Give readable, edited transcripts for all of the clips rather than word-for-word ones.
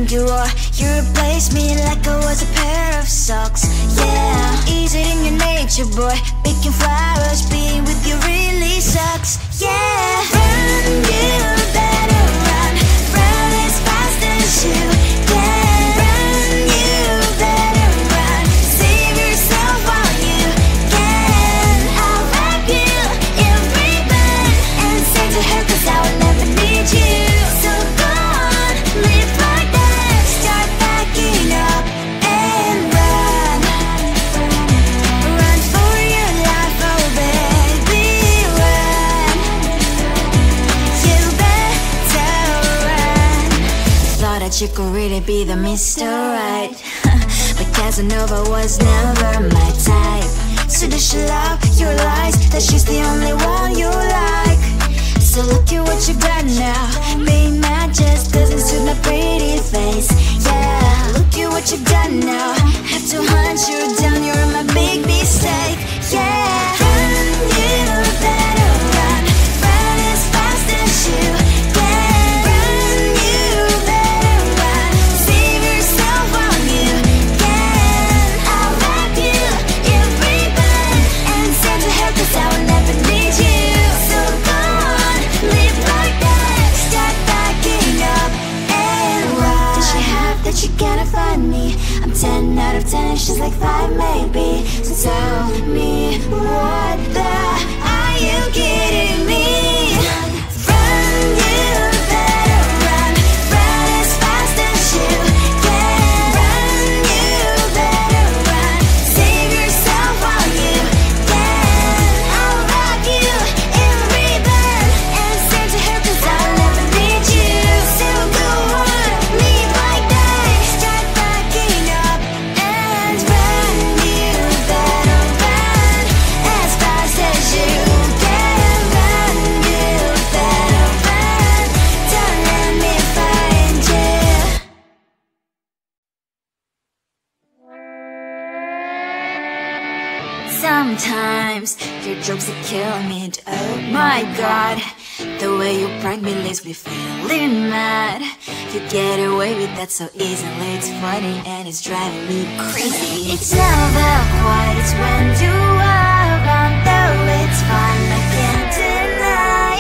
you are. You replaced me like I was a pair of socks. Yeah, is it in your nature, boy? Picking flowers, being with you really sucks. Yeah, run, you better run. Run as fast as you can. Run, you better run. Save yourself while you can. I'll wrap you in ribbon and say to her, 'cause I will never need you. So go on, live like that. Start backing up and run. Run for your life, oh baby, run. You better run. Thought that you could really be the Mr. Right, but Casanova was never my type. So does she love your lies, that she's the only one you like? So look at what you got now. Being mad just doesn't suit my pretty face. Yeah, look at what you got now. Have to hunt you down, you're my big mistake. Yeah, run, you better run. Run as fast as you can. Run, you better run. Save yourself while you can. I'll wrap you in ribbon and send to her, 'cause I will never need you. So go on, live like that. Start backing up and run. Does she have that you cannot find me? I'm 10 out of 10, she's like 5 maybe. So tell me, what the are you kidding me? Run, you better run. Run as fast as you can. Run, you better run. Save yourself while you can. I'll wrap you in ribbon and send to her, 'cause I'll never need you. So go on, live like that. Start backing up and run. You better run as fast as you can. Run, you better run. Don't let me find you. Sometimes your jokes that kill me, and oh my god, the way you prank me leaves me feeling mad. You get away with that so easily, it's funny and it's driving me crazy. It's never quiet, it's when you are around, though it's fun, I can't deny.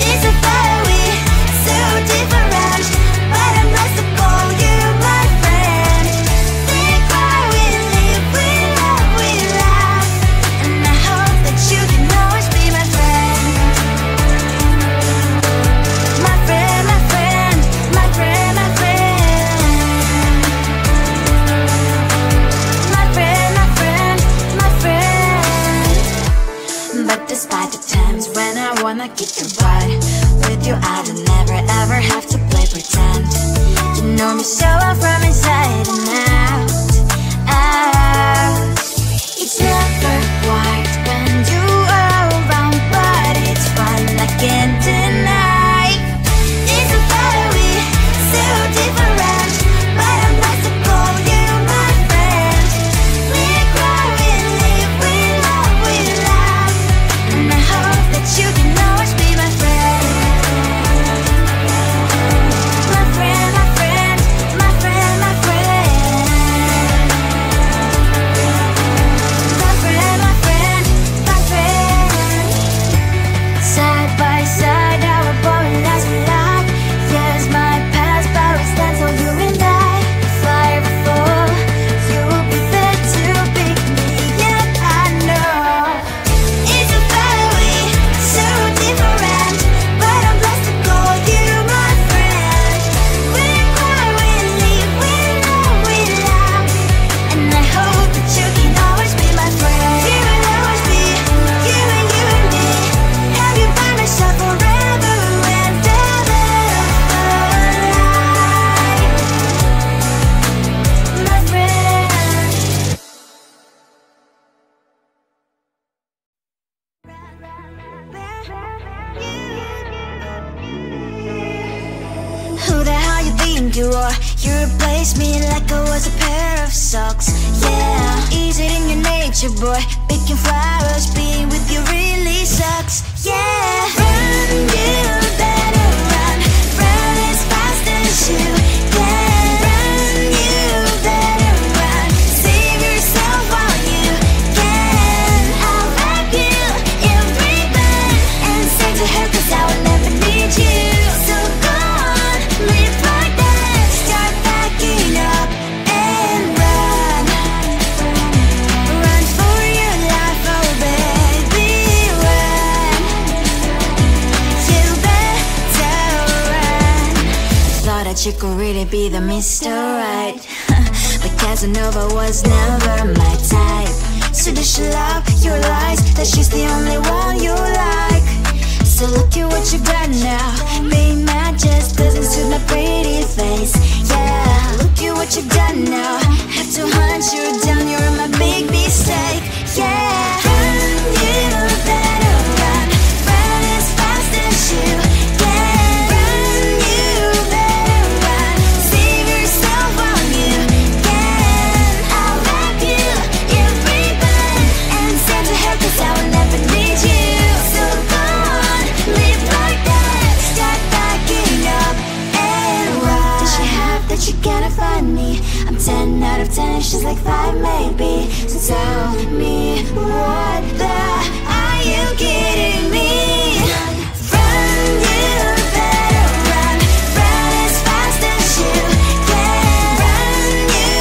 It's a fire we so different, but I'm lost to call you my friend. We cry, we live, we love, we laugh, and I hope that you can always be my friend. My friend, my friend, my friend, my friend. My friend, my friend, my friend. But despite the times when I wanna kick your butt, with you I don't never ever have to play pretend. You know me so well from inside and out, out. It's never quiet when you are around, but it's fun, I can't deny. It's a fire we so different, but I'm nice to call you my friend. We cry, we live, we love, we laugh, and I hope that you can always be my friend. My friend, my friend, my friend, my friend. My friend, my friend, my friend. Side by side, our boring lives we like. Yes, my past, but we stand so you and I. If I ever fall, you will be there to pick me up, I know. It's a fire we so different, but I'm blessed to call you my friend. We cry, we live, we love, we laugh, and I hope that you can always be my friend. You will always be you and me. Have you by my side forever and ever for life, my friend. Who the hell you think you are? You replaced me like I was a pair of socks. Yeah, is it in your nature, boy? Picking flowers, being with you really sucks. Yeah, run, you better run. Run as fast as you can. that you could really be the Mr. Right. But Casanova was never my type. So does she love your lies, that she's the only one you like? So look at what you've done now. Being mad just doesn't suit my pretty face. Yeah, look at what you've done now. Have to hunt you down, you're my big mistake. Yeah, run, you better run. Run as fast as you can. Run, you better run. Save yourself while you can. I'll wrap you in ribbon and send to her, 'cause I will never need you. So go on, live like that. Start backing up and run. Does she have that you cannot find me? I'm 10 out of 10, she's like 5 maybe. So tell me, what the, are you kidding me? Run, you better run. Run as fast as you can. Run, you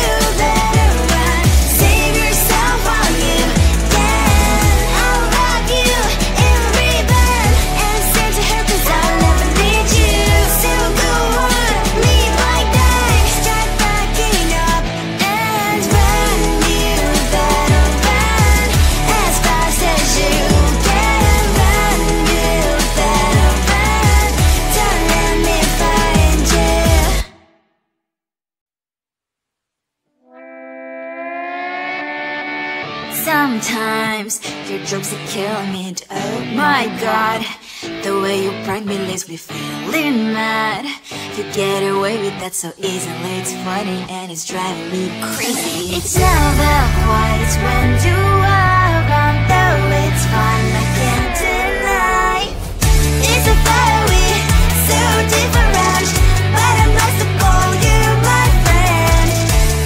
better run. Save yourself while you can. I'll wrap you in ribbon and send to her, 'cause I'll never need you. So go on, leave like that. Start backing up and run. You better run as fast as you can. Run, you better run. Don't let me find you. Sometimes your jokes are killing me. Oh my God, the way you prank me leaves me feeling mad. You get away with that so easily. It's funny and it's driving me crazy. It's never quiet, it's when you are around. Though it's fun, I can't deny. It's a fire we so different, but I'm blessed to call you my friend.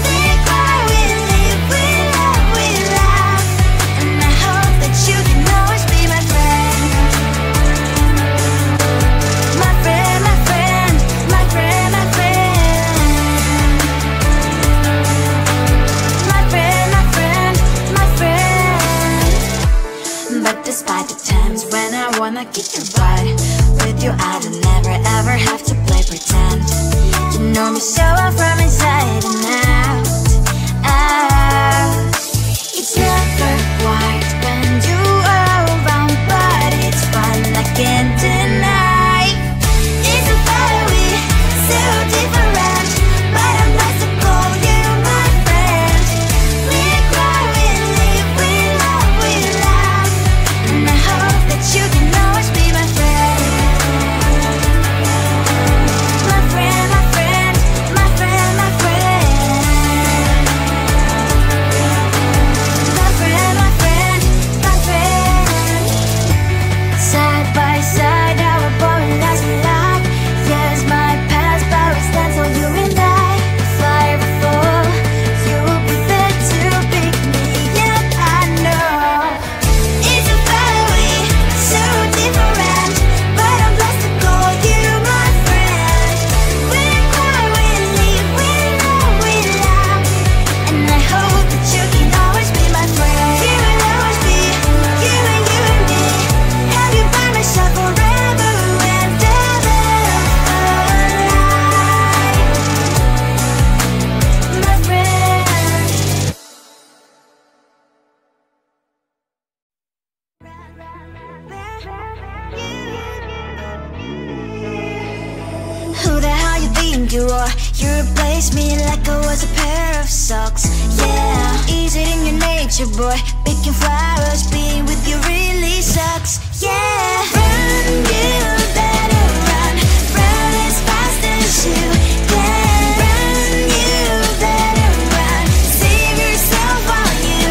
We cry, we live, we love, we laugh, and I hope that you can always be my friend. My friend, my friend, my friend, my friend. My friend, my friend, my friend. But despite the times when I wanna kick your butt, with you I don't never ever have to play pretend. You know me so well from inside and out, out. It's never quiet when you are around, but it's fun, I can't deny. It's a fire we so different, but I'm blessed to call you my friend. We cry, we live, we love, we laugh, and I hope that you can always be my friend. My friend, my friend, my friend, my friend. My friend, my friend, my friend. Side by side, our bond lasts for life. Yes, my past, but we stand so you and I. If I ever fall, you will be there to pick me up. I know it's a fire we so different, but I'm blessed to call you my friend. We cry, we live, we love, we laugh, and I hope that you can always be my friend. You will always be you and me. Have you by my side forever and ever. Alive, my friend. Who the hell you think you are? You replaced me like I was a pair of socks. Yeah, is it in your nature, boy? Picking flowers, being with you really sucks. Yeah, run, you better run. Run as fast as you can. Run, you better run. Save yourself while you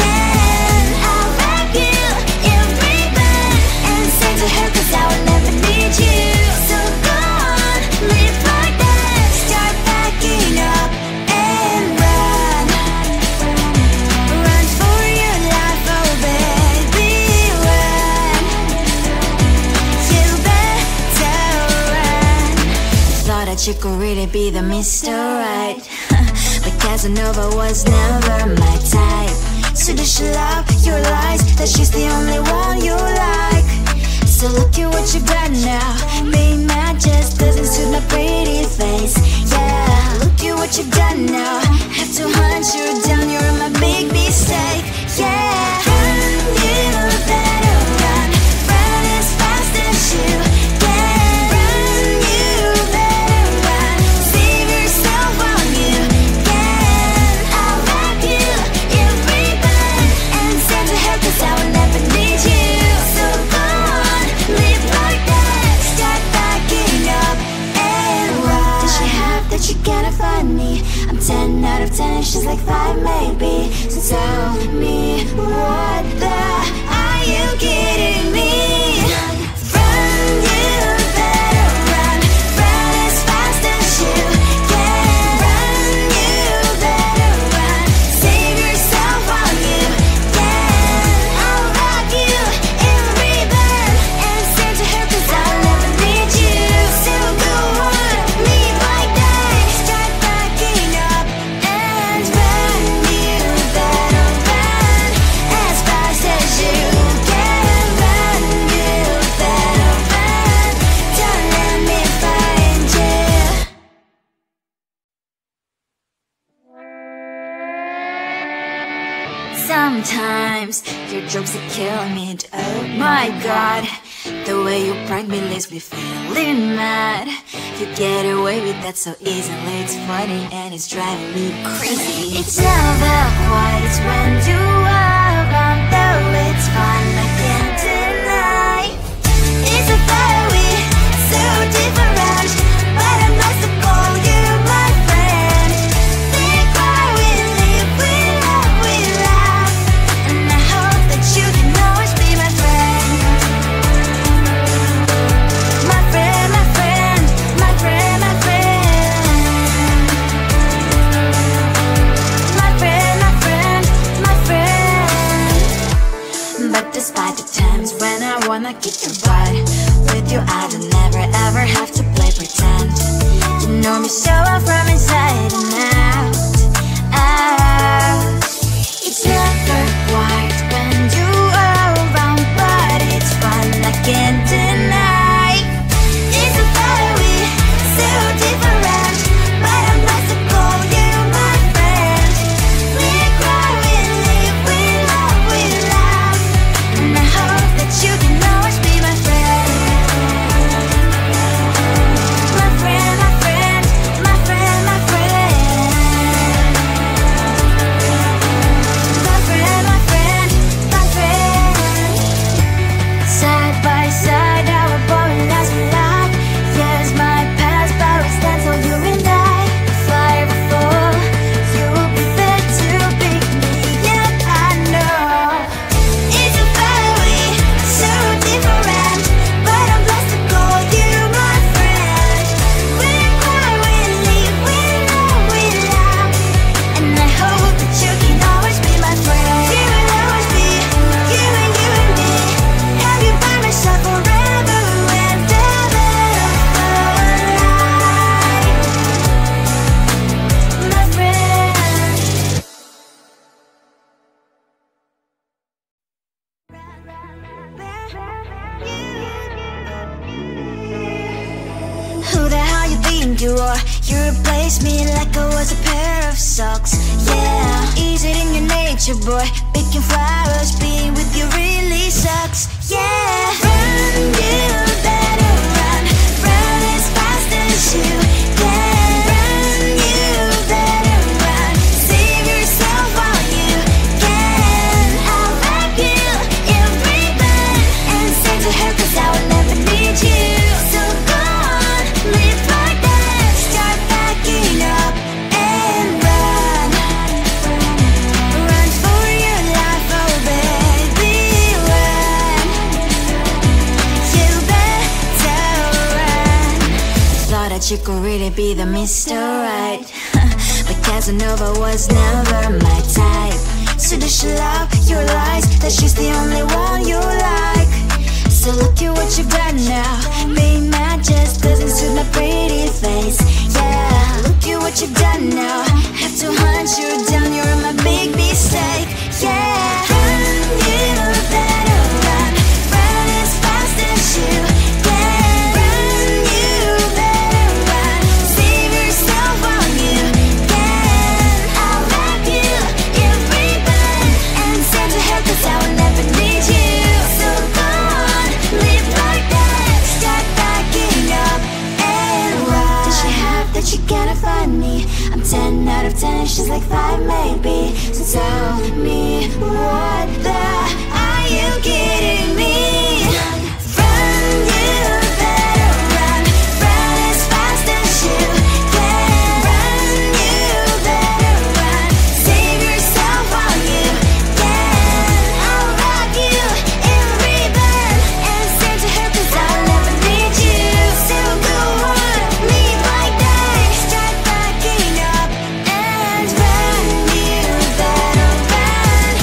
can. I'll wrap you in ribbon and send to her, 'cause I will never need you. So go on, live like that. Start backing up and run. Run for your life, oh baby, run. You better run. Thought that you could really be the Mr. Right. But Casanova was never my type. So does she love your lies, that she's the only one you like? So look at what you've done now. Being mad just doesn't suit my pretty face. what you've done now. Have to hunt you down, you're my big mistake. Yeah, run, you better run. Run as fast as you can. Run, you better run. Save yourself while you can. I'll wrap you in ribbon and send to her, 'cause I will never need you. So go on, live like that. Start backing up and run. Does she have that you cannot find me? I'm 10 out of 10 and she's like 5 maybe. So tell me, what the are you kidding me? Run, you better run. Run as fast as you can. Run, you better run. Save yourself while you can. I'll rock you in ribbon and send to her, 'cause I'll never need you. So go on, leave like that. Start backing up and run. You better run as fast as you can. Run, you better run. Don't let me find you. Sometimes your jokes are killing me, and oh my god, the way you prank me leaves me feeling mad. You get away with that so easily, it's funny and it's driving me crazy. It's never quiet, it's when you are around, though it's fun, I can't deny. It's a fire we so different, but I must have called you my friend. Think why we live, we love, we laugh, and I hope that you can always be my friend. My friend, my friend, my friend, my friend. My friend, my friend, my friend. But despite the times when I wanna kick your butt, with you I don't never ever have to play pretend. You know me so well from inside and out, out. It's never quiet when you are around, but it's fun, I can't deny. It's a fire we so different, but I must have called you my friend. We cry, we live, we love, we laugh, and I hope that you can always be my friend. My friend, my friend, my friend, my friend. My friend, my friend, my friend. Side by side, our bond as we lie. Yes, my past, but we stand so you and I. If I ever fall, you will be there to pick me up, I know. It's a fire we so different, but I'm blessed to call you my friend. We cry, we live, we love, we laugh, and I hope that you can always be my friend. You will always be you and you and me. Have you by my side forever and ever for life, my friend. Who the hell you think you are? You replaced me like I was a pair of socks. Yeah, is it in your nature, boy? Picking flowers, being with you really sucks. Yeah, run, you better run. Run as fast as you can. Run, you better run. Save yourself while you can. I'll wrap you in ribbon and send to her, 'cause I will never need you. So go on, live like that. Start backing up and run. Run for your life, oh baby, run. You better run. Thought that you could really be the Mr. Right, but Casanova was never my type. So does she love your lies, that she's the only one you like? So look at what you've done now. Being mad just doesn't suit my pretty face. Yeah, look at what you've done now. Have to hunt you down, you're my big mistake. Yeah, run, you better run. Run as fast as you can. Run, you better run. Save yourself while you like 5 maybe. So tell me, what the are you kidding me? Run, you better run. Run as fast as you can. Run, you better run. Save yourself while you can. I'll rock you in rebound and send to her 'cause I'll never need you. So go on, leave like that. Start backing up and run. You better run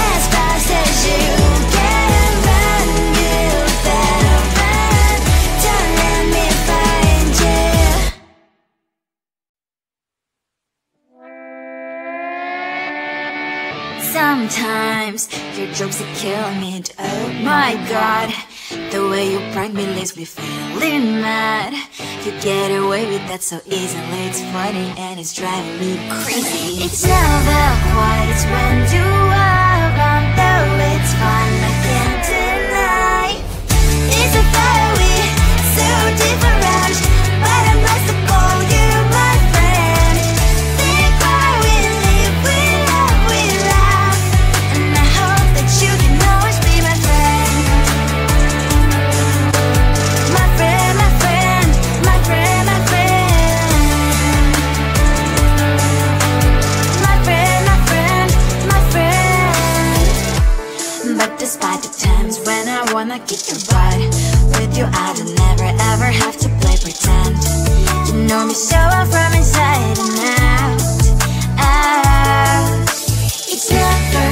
as fast as you can. Run, you better run. Don't let me find you. Sometimes your jokes are killing me, and oh my god, the way you prank me leaves me feeling mad. You get away with that so easily, it's funny and it's driving me crazy. It's never quiet, it's when you are around, though it's fun, I can't deny. It's a fire we so different, but I'm blessed to call you my friend. Think why we live, we love, we laugh, and I hope that you can always be my friend. My friend, my friend, my friend, my friend. My friend, my friend, my friend. But despite the times when I wanna kick your butt, with you I don't never ever have to play pretend. You know me so well from inside and out, out. It's never